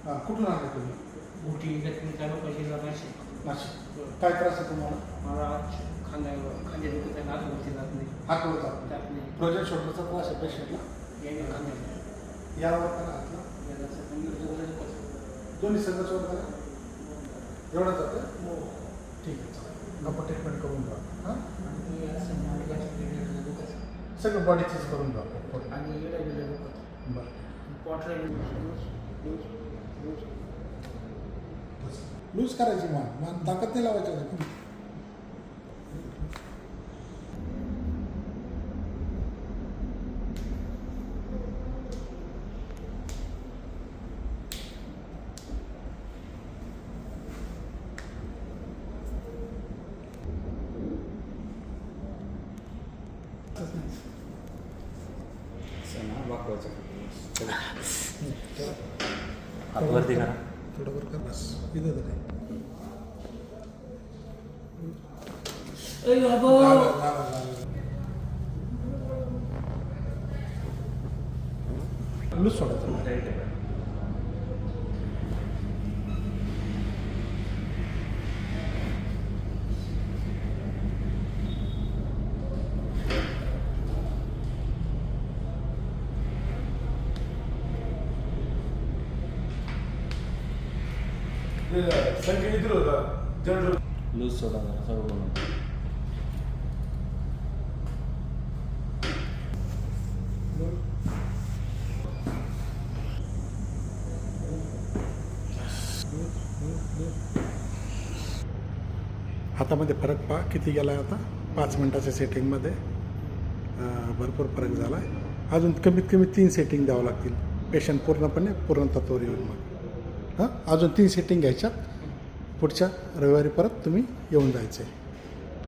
कुठून आले तुम्ही? मोठी लक्ष्मी तालुका जिल्हा नाशिक. नाशिक. काय त्रास आहे तुम्हाला? मला खांद्या दुखत आहे, हात वरती जात नाही. हात वळतात. जात नाही. प्रोजेक्ट शोल्डरचा त्रास आहे पेशंटला. याने खांद्या यावर करा हातला. दोन्ही सगळंच वर करा. एवढं जातं? ठीक आहे, चालेल. आपण ट्रीटमेंट करून घ्या. हां, आणि असं मला दुखत सगळं बॉडीचीच करून घ्या. आणि येडा बिडा दुखत. बरं. पोटला लूज करायची मान ताकद नाही लावायची. वरती करा. थोडं वर कर बस. इथं तरी लूज सोडायचं. संख्या इथं होता जनरल लूज सोडा जरा सर्व बनवून. हातामध्ये फरक पहा किती गेला आहे आता. 5 मिनटाच्या सेटिंगमध्ये भरपूर फरक झाला आहे. अजून कमीत कमी 3 सेटिंग द्यावं लागतील. पेशंट पूर्णपणे पूर्णतत्वावर येईल मग. हां, अजून 3 सेटिंग घ्यायच्या. पुढच्या रविवारी परत तुम्ही येऊन जायचं आहे.